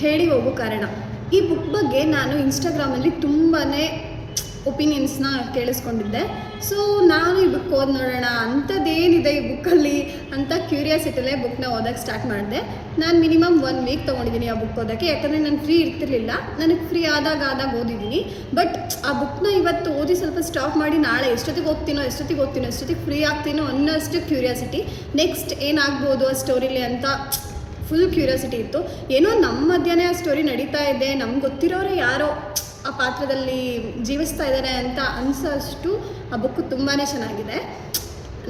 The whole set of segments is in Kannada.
ಹೇಳಿ ಹೋಗೋ ಕಾರಣ. ಈ ಬುಕ್ ಬಗ್ಗೆ ನಾನು ಇನ್ಸ್ಟಾಗ್ರಾಮಲ್ಲಿ ತುಂಬಾ ಒಪಿನಿಯನ್ಸ್ನ ಕೇಳಿಸ್ಕೊಂಡಿದ್ದೆ. ಸೊ ನಾನು ಈ ಬುಕ್ ಓದಿ ನೋಡೋಣ ಅಂಥದ್ದೇನಿದೆ ಈ ಬುಕ್ಕಲ್ಲಿ ಅಂತ ಕ್ಯೂರಿಯಾಸಿಟಿಲೇ ಬುಕ್ನ ಓದೋಕ್ಕೆ ಸ್ಟಾರ್ಟ್ ಮಾಡಿದೆ. ನಾನು ಮಿನಿಮಮ್ 1 ವೀಕ್ ತೊಗೊಂಡಿದ್ದೀನಿ ಆ ಬುಕ್ ಓದೋಕ್ಕೆ, ಯಾಕಂದರೆ ನಾನು ಫ್ರೀ ಇರ್ತಿರ್ಲಿಲ್ಲ. ನನಗೆ ಫ್ರೀ ಆದಾಗ ಓದಿದ್ದೀನಿ. ಬಟ್ ಆ ಬುಕ್ನ ಇವತ್ತು ಓದಿ ಸ್ವಲ್ಪ ಸ್ಟಾಪ್ ಮಾಡಿ ನಾಳೆ ಎಷ್ಟೊತ್ತಿಗೆ ಓದ್ತೀನೋ ಫ್ರೀ ಆಗ್ತೀನೋ ಅನ್ನೋಷ್ಟು ಕ್ಯೂರಿಯಾಸಿಟಿ. ನೆಕ್ಸ್ಟ್ ಏನಾಗ್ಬೋದು ಆ ಸ್ಟೋರಿಲಿ ಅಂತ ಫುಲ್ ಕ್ಯೂರಿಯಾಸಿಟಿ ಇತ್ತು. ಏನೋ ನಮ್ಮ ಮಧ್ಯೆ ಆ ಸ್ಟೋರಿ ನಡೀತಾ ಇದೆ, ನಮ್ಗೆ ಗೊತ್ತಿರೋರು ಯಾರೋ ಆ ಪಾತ್ರದಲ್ಲಿ ಜೀವಿಸ್ತಾ ಇದ್ದಾರೆ ಅಂತ ಅನಿಸೋಷ್ಟು ಆ ಬುಕ್ಕು ತುಂಬಾ ಚೆನ್ನಾಗಿದೆ.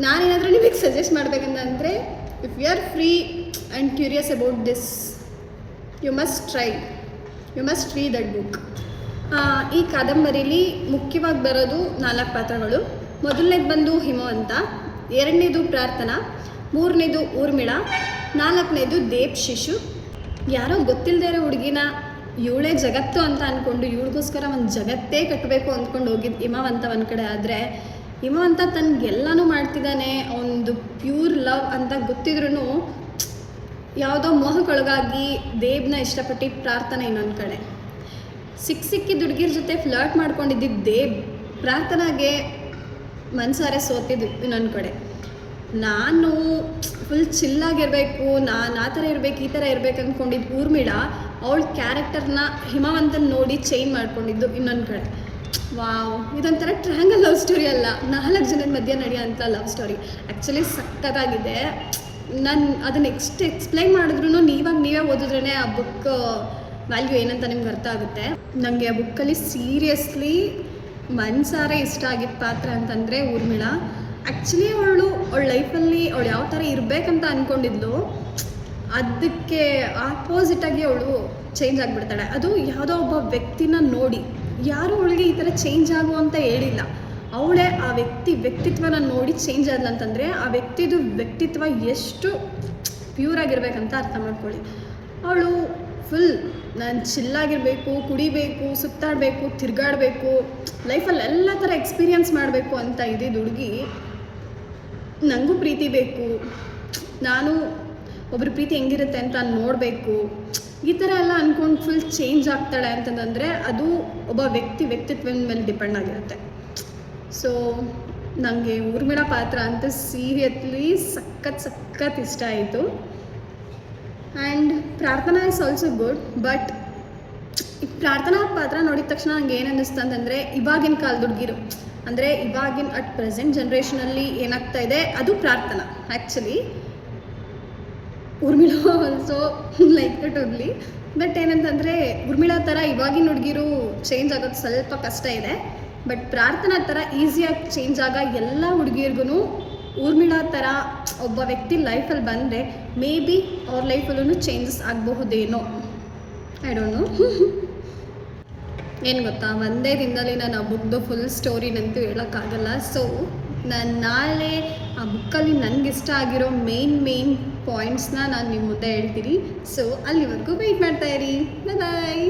ನಾನೇನಾದರೂ ನಿಮಗೆ ಸಜೆಸ್ಟ್ ಮಾಡಬೇಕಂತಂದರೆ, if you are free and curious about this, you must read that book. ಈ ಕಾದಂಬರಿಲಿ ಮುಖ್ಯವಾಗಿ ಬರೋದು 4 ಪಾತ್ರಗಳು. ಮೊದಲನೇದು ಬಂದು ಹಿಮವಂತ, 2ನೇದು ಪ್ರಾರ್ಥನಾ, 3ನೇದು ಊರ್ಮಿಳಾ, 4ನೇದು ದೇವ್ ಶಿಶು. ಯಾರೋ ಗೊತ್ತಿಲ್ಲದೆ ಇರೋ ಹುಡುಗಿನ ಇವಳೇ ಜಗತ್ತು ಅಂತ ಅಂದ್ಕೊಂಡು ಇವಳಿಗೋಸ್ಕರ ಒಂದು ಜಗತ್ತೇ ಕಟ್ಟಬೇಕು ಅಂದ್ಕೊಂಡು ಹೋಗಿದ್ದು ಹಿಮವಂತ ಒಂದು ಕಡೆ. ಆದರೆ ಹಿಮವಂತ ತನಗೆಲ್ಲನೂ ಮಾಡ್ತಿದ್ದಾನೆ, ಅವನದು ಪ್ಯೂರ್ ಲವ್ ಅಂತ ಗೊತ್ತಿದ್ರೂ ಯಾವುದೋ ಮೋಹಕ್ಕೊಳಗಾಗಿ ದೇವ್ನ ಇಷ್ಟಪಟ್ಟು ಪ್ರಾರ್ಥನೆ ಇನ್ನೊಂದು ಕಡೆ. ಸಿಕ್ಕಿದ ಹುಡುಗಿರ ಜೊತೆ ಫ್ಲರ್ಟ್ ಮಾಡ್ಕೊಂಡಿದ್ದಿದ್ದು ದೇವ್, ಪ್ರಾರ್ಥನಾಗೆ ಮನ್ಸಾರೆ ಸೋತಿದ್ದು ಇನ್ನೊಂದು ಕಡೆ. ನಾನು ಫುಲ್ ಚಿಲ್ಲಾಗಿರಬೇಕು, ನಾನು ಆ ಥರ ಇರಬೇಕು ಈ ಥರ ಇರಬೇಕು ಅಂದ್ಕೊಂಡಿದ್ದು ಊರ್ಮಿಳಾ, ಅವಳ ಕ್ಯಾರೆಕ್ಟರ್ನ ಹಿಮವಂತನ ನೋಡಿ ಚೇಂಜ್ ಮಾಡ್ಕೊಂಡಿದ್ದು ಇನ್ನೊಂದು ಕಡೆ. ವಾವ್, ಇದೊಂಥರ ಟ್ರ್ಯಾಂಗಲ್ ಲವ್ ಸ್ಟೋರಿ ಅಲ್ಲ, 4 ಜನದ ಮಧ್ಯೆ ನಡೆಯೋಂಥ ಲವ್ ಸ್ಟೋರಿ. ಆ್ಯಕ್ಚುಲಿ ಸಕ್ಕತ್ತಾಗಿದೆ. ನಾನು ಅದನ್ನು ಎಕ್ಸ್ಪ್ಲೈನ್ ಮಾಡಿದ್ರು ನೀವೇ ಓದಿದ್ರೇ ಆ ಬುಕ್ ವ್ಯಾಲ್ಯೂ ಏನಂತ ನಿಮ್ಗೆ ಅರ್ಥ ಆಗುತ್ತೆ. ನನಗೆ ಆ ಬುಕ್ಕಲ್ಲಿ ಸೀರಿಯಸ್ಲಿ ಮನ್ಸಾರೆ ಇಷ್ಟ ಆಗಿದ್ದ ಪಾತ್ರ ಅಂತಂದರೆ ಊರ್ಮಿಳಾ. ಆ್ಯಕ್ಚುಲಿ ಅವಳ ಲೈಫಲ್ಲಿ ಅವಳು ಯಾವ ಥರ ಇರಬೇಕಂತ ಅಂದ್ಕೊಂಡಿದ್ಲು, ಅದಕ್ಕೆ ಆಪೋಸಿಟಾಗಿ ಅವಳು ಚೇಂಜ್ ಆಗಿಬಿಡ್ತಾಳೆ. ಅದು ಯಾವುದೋ ಒಬ್ಬ ವ್ಯಕ್ತಿನ ನೋಡಿ, ಯಾರು ಅವಳಿಗೆ ಈ ಥರ ಚೇಂಜ್ ಆಗು ಅಂತ ಹೇಳಿಲ್ಲ, ಅವಳೇ ಆ ವ್ಯಕ್ತಿತ್ವನ ನೋಡಿ ಚೇಂಜ್ ಆದ್ಲು ಅಂತಂದರೆ ಆ ವ್ಯಕ್ತಿತ್ವ ಎಷ್ಟು ಪ್ಯೂರಾಗಿರ್ಬೇಕಂತ ಅರ್ಥ ಮಾಡ್ಕೊಳ್ಳಿ. ಅವಳು ಫುಲ್ ನಾನು ಚಿಲ್ಲಾಗಿರಬೇಕು, ಕುಡಿಬೇಕು, ಸುತ್ತಾಡಬೇಕು, ತಿರುಗಾಡಬೇಕು, ಲೈಫಲ್ಲಿ ಎಲ್ಲ ಥರ ಎಕ್ಸ್ಪೀರಿಯನ್ಸ್ ಮಾಡಬೇಕು ಅಂತ ಇದ್ದಿದ್ದು ಹುಡುಗಿ. ನನಗೂ ಪ್ರೀತಿ ಬೇಕು, ನಾನು ಒಬ್ಬರ ಪ್ರೀತಿ ಹೆಂಗಿರುತ್ತೆ ಅಂತ ನೋಡಬೇಕು, ಈ ಥರ ಎಲ್ಲ ಅಂದ್ಕೊಂಡು ಫುಲ್ ಚೇಂಜ್ ಆಗ್ತಾಳೆ ಅಂತಂದರೆ ಅದು ಒಬ್ಬ ವ್ಯಕ್ತಿತ್ವದ ಮೇಲೆ ಡಿಪೆಂಡ್ ಆಗಿರುತ್ತೆ. ಸೊ ನನಗೆ ಊರ್ಮಿಳಾ ಪಾತ್ರ ಅಂತ ಸೀರಿಯಸ್ಲಿ ಸಖತ್ ಇಷ್ಟ ಆಯಿತು. ಆ್ಯಂಡ್ ಪ್ರಾರ್ಥನಾ ಇಸ್ ಆಲ್ಸೋ ಗುಡ್. ಬಟ್ ಈ ಪ್ರಾರ್ಥನಾ ಪಾತ್ರ ನೋಡಿದ ತಕ್ಷಣ ನಂಗೆ ಏನು ಅನ್ನಿಸ್ತು ಅಂತಂದರೆ, ಇವಾಗಿನ ಕಾಲದ ಹುಡುಗಿರು ಅಂದರೆ ಇವಾಗಿನ ಅಟ್ ಪ್ರೆಸೆಂಟ್ ಜನ್ರೇಷನಲ್ಲಿ ಏನಾಗ್ತಾ ಇದೆ ಅದು ಪ್ರಾರ್ಥನಾ. Actually Urmila also like it only. But ಏನಂತಂದರೆ ಊರ್ಮಿಳಾ ಥರ ಇವಾಗಿನ ಹುಡುಗಿರು ಚೇಂಜ್ ಆಗೋದು ಸ್ವಲ್ಪ ಕಷ್ಟ ಇದೆ. ಬಟ್ ಪ್ರಾರ್ಥನಾ ಥರ ಈಸಿಯಾಗಿ ಚೇಂಜ್ ಆಗ ಎಲ್ಲ ಹುಡುಗಿರ್ಗೂ ಊರ್ಮಿಳಾ ಥರ ಒಬ್ಬ ವ್ಯಕ್ತಿ ಲೈಫಲ್ಲಿ ಬಂದರೆ ಮೇ ಬಿ ಅವ್ರ ಲೈಫಲ್ಲೂ ಚೇಂಜಸ್ ಆಗಬಹುದೇನೋ, ಐ ಡೋಂಟ್ ನೋ. ಏನು ಗೊತ್ತಾ, ಒಂದೇ ದಿನದಲ್ಲಿ ನಾನು ಆ ಬುಕ್ದು ಫುಲ್ ಸ್ಟೋರಿನಂತೂ ಹೇಳೋಕ್ಕಾಗಲ್ಲ. ಸೊ ನಾನು ನಾಳೆ ಆ ಬುಕ್ಕಲ್ಲಿ ನನಗಿಷ್ಟ ಆಗಿರೋ ಮೇನ್ ಪಾಯಿಂಟ್ಸ್ನ ನಾನು ನಿಮ್ಮ ಮುಂದೆ ಹೇಳ್ತೀನಿ. ಸೊ ಅಲ್ಲಿವರೆಗೂ ವೆಯ್ಟ್ ಮಾಡ್ತಾಯಿರಿ. ಬಾಯ್.